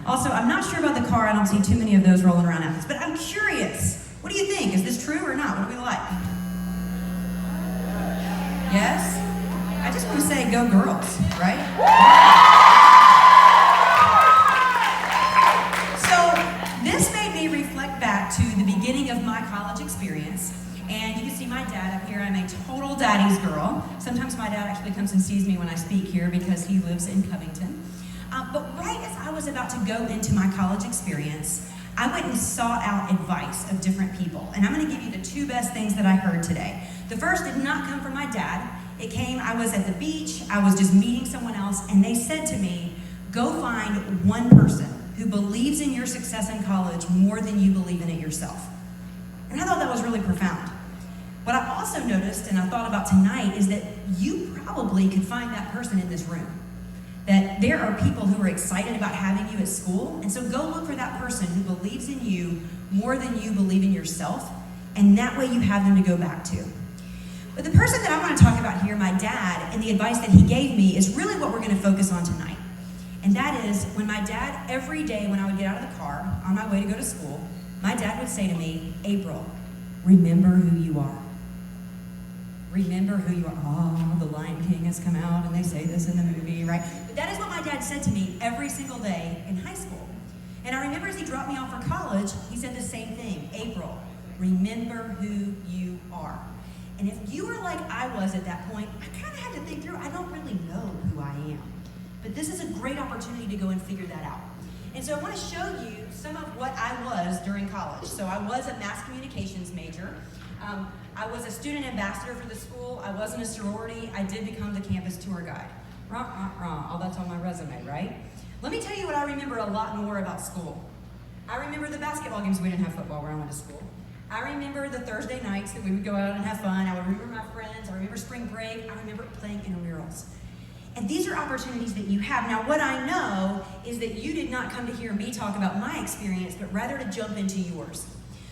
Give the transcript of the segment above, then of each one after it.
Also, I'm not sure about the car. I don't see too many of those rolling around Athens, but I'm curious. What do you think? Is this true or not? What do we like? Yes? I just want to say, go girls, right? So, this made me reflect back to the beginning of my college experience. And you can see my dad up here. I'm a total daddy's girl. Sometimes my dad actually comes and sees me when I speak here because he lives in Covington. But right as I was about to go into my college experience, I went and sought out advice of different people. And I'm going to give you the two best things that I heard today. The first did not come from my dad. It came, I was at the beach, I was just meeting someone else, and they said to me, go find one person who believes in your success in college more than you believe in it yourself. And I thought that was really profound. What I also noticed, and I thought about tonight, is that you probably could find that person in this room. That there are people who are excited about having you at school, and so go look for that person who believes in you more than you believe in yourself, and that way you have them to go back to. But the person that I want to talk about here, my dad, and the advice that he gave me is really what we're going to focus on tonight. And that is, when my dad, every day when I would get out of the car on my way to go to school, my dad would say to me, April, remember who you are. Remember who you are. Oh, the Lion King has come out and they say this in the movie, right? But that is what my dad said to me every single day in high school. And I remember as he dropped me off for college, he said the same thing. April, remember who you are. And if you were like I was at that point, I kind of had to think through, I don't really know who I am. But this is a great opportunity to go and figure that out. And so I want to show you some of what I was during college. So I was a mass communications major. I was a student ambassador for the school. I was in a sorority. I did become the campus tour guide. All that's on my resume, right? Let me tell you what I remember a lot more about school. I remember the basketball games. We didn't have football where I went to school. I remember the Thursday nights that we would go out and have fun. I would remember my friends. I remember spring break. I remember playing intramurals. And these are opportunities that you have. Now, what I know is that you did not come to hear me talk about my experience, but rather to jump into yours.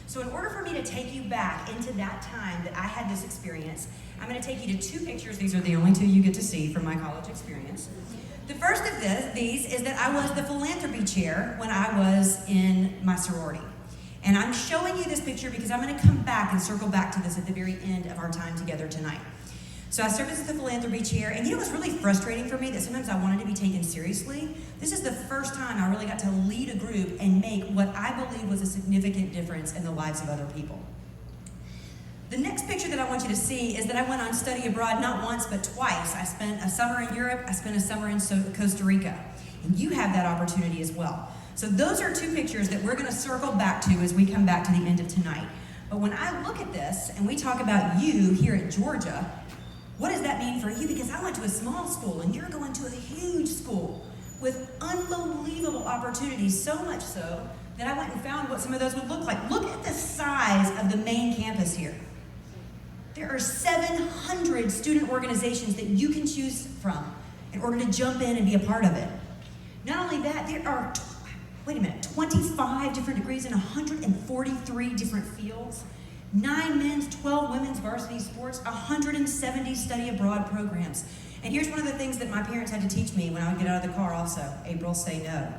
So in order for me to take you back into that time that I had this experience, I'm going to take you to two pictures. These are the only two you get to see from my college experience. The first of these is that I was the philanthropy chair when I was in my sorority. And I'm showing you this picture because I'm going to come back and circle back to this at the very end of our time together tonight. So I served as the philanthropy chair, and you know it was really frustrating for me that sometimes I wanted to be taken seriously. This is the first time I really got to lead a group and make what I believe was a significant difference in the lives of other people. The next picture that I want you to see is that I went on study abroad not once but twice. I spent a summer in Europe, I spent a summer in Costa Rica, and you have that opportunity as well. So those are two pictures that we're going to circle back to as we come back to the end of tonight. But when I look at this and we talk about you here at Georgia, what does that mean for you? Because I went to a small school and you're going to a huge school with unbelievable opportunities, so much so that I went and found what some of those would look like. Look at the size of the main campus here. There are 700 student organizations that you can choose from in order to jump in and be a part of it. Not only that, there are 25 different degrees in 143 different fields. 9 men's, 12 women's varsity sports, 170 study abroad programs. And here's one of the things that my parents had to teach me when I would get out of the car also. April, say no.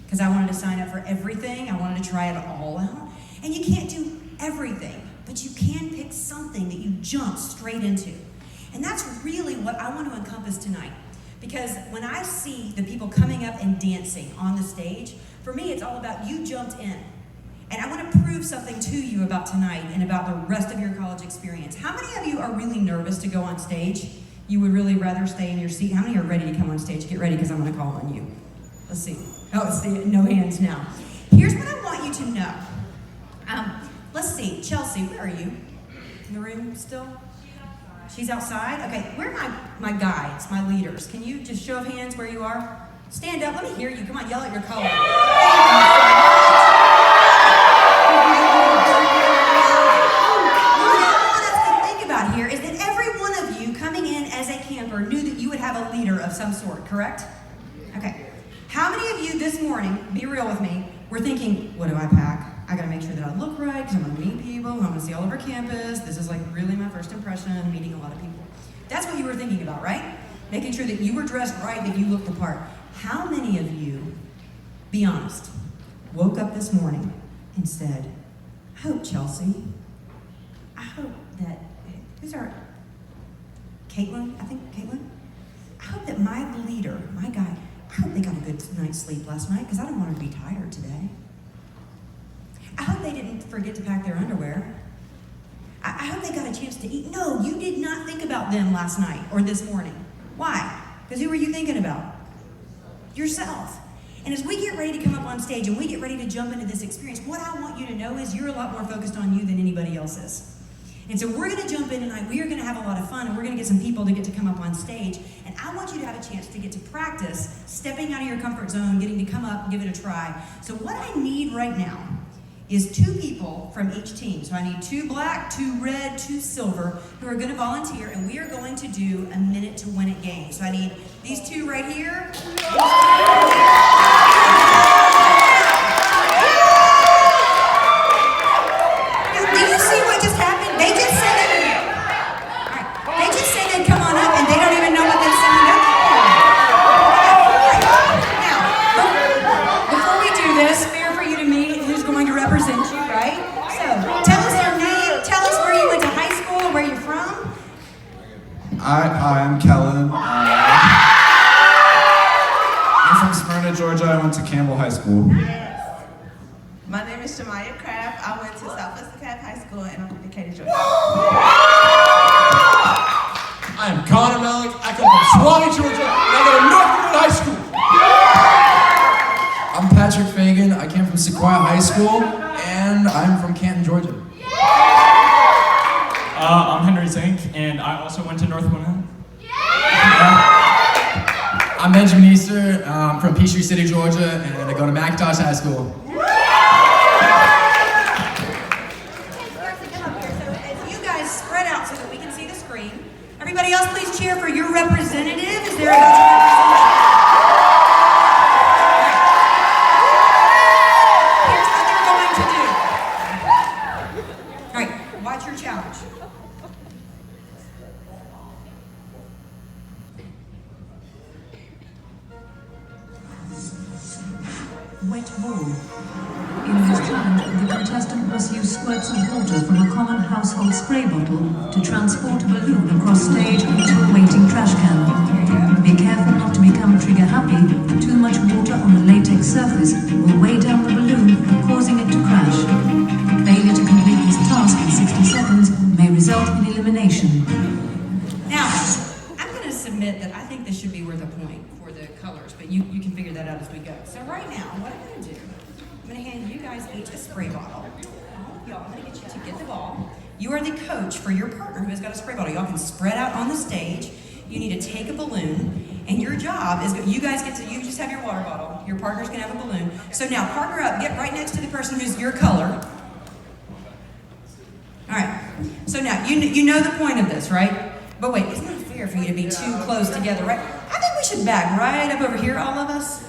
Because I wanted to sign up for everything. I wanted to try it all out. And you can't do everything, but you can pick something that you jump straight into. And that's really what I want to encompass tonight. Because when I see the people coming up and dancing on the stage, for me it's all about you jumped in. And I want to prove something to you about tonight and about the rest of your college experience. How many of you are really nervous to go on stage? You would really rather stay in your seat? How many are ready to come on stage? Get ready because I'm going to call on you. Let's see. Oh, it's no hands now. Here's what I want you to know. Let's see. Chelsea, where are you? In the room still? She's outside? Okay, where are my guides, my leaders? Can you just show of hands where you are? Stand up. Let me hear you. Come on, yell out your color. Here is that every one of you coming in as a camper knew that you would have a leader of some sort, correct? Okay. How many of you this morning, be real with me, were thinking, what do I pack? I gotta make sure that I look right because I'm gonna meet people, I'm gonna see all over campus. This is like really my first impression, meeting a lot of people. That's what you were thinking about, right? Making sure that you were dressed right, that you looked the part. How many of you Be honest. Woke up this morning and said, I hope Chelsea, I hope that, who's our, Caitlin, I think Caitlin? I hope that my leader, my guy, I hope they got a good night's sleep last night because I don't want her to be tired today. I hope they didn't forget to pack their underwear. I hope they got a chance to eat. No, you did not think about them last night or this morning. Why? Because who were you thinking about? Yourself. And as we get ready to come up on stage and we get ready to jump into this experience, what I want you to know is you're a lot more focused on you than anybody else is. And so we're going to jump in tonight. We are going to have a lot of fun, and we're going to get some people to get to come up on stage. And I want you to have a chance to get to practice stepping out of your comfort zone, getting to come up and give it a try. So what I need right now is 2 people from each team. So I need 2 black, 2 red, 2 silver who are going to volunteer, and we are going to do a minute to win it game. So I need these 2 right here. Do you see what just happened? They just said they just said they'd come on up, and they don't even know what they signed up for. Now, before we do this, fair for you to meet who's going to represent you, right? So, tell us your name, tell us where you went to high school, where you're from. Hi, I'm Kellen. I'm from Smyrna, Georgia. I went to Campbell High School. My name is Shamaya Craft. I went to Southwest DeKalb High School and I'm from Decatur, Georgia. I am Connor Malik. I come from Suwanee, Georgia, and I go to Northwood High School. I'm Patrick Fagan. I came from Sequoia High School, and I'm from Canton, Georgia. I'm Henry Zink, and I also went to Northwood. I'm Benjamin Easter. I'm from Peachtree City, Georgia, and I go to McIntosh High School. Everybody else, please cheer for your representative. Is there a representative? Here's what they're going to do. All right, watch your challenge. Wet ball. In this challenge, the contestant must use squirts of water from a common household spray bottle to transport a balloon across stage into a waiting trash can. Be careful not to become trigger happy. Too much water on the latex surface will weigh down the balloon, causing it to crash. Failure to complete this task in 60 seconds may result in elimination. Now, I'm going to submit that I think this should be worth a point for the colors, but you can figure that out as we go. So right now, what I'm going to do, I'm going to hand you guys each a spray bottle. Y'all, I'm going to get you to get the ball. You are the coach for your partner who has got a spray bottle. Y'all can spread out on the stage. You need to take a balloon, and your job is, you guys get to, you just have your water bottle. Your partner's going to have a balloon. So now, partner up. Get right next to the person who's your color. All right. So now, you know the point of this, right? But wait, it's not fair for you to be too close together, right? I think we should back right up over here, all of us.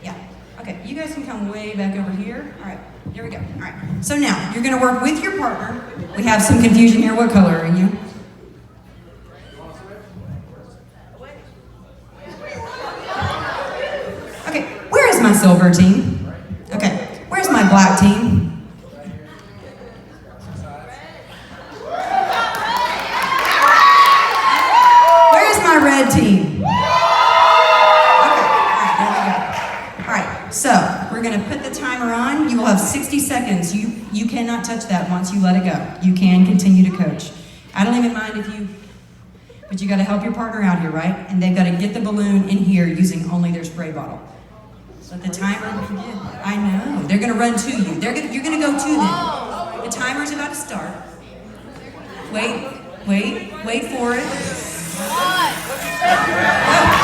Yeah. Okay, you guys can come way back over here. All right, here we go. All right. So now, you're going to work with your partner. We have some confusion here. What color are you? Okay, where is my silver team? Okay, where's my black team? My red team. Okay, all right, there we go. All right, so we're going to put the timer on. You will have 60 seconds. You cannot touch that once you let it go. You can continue to coach. I don't even mind if you, but you got to help your partner out here, right? And they've got to get the balloon in here using only their spray bottle. Let the timer begin. I know. They're going to run to you. You're going to go to them. The timer's about to start. Wait for it. Go.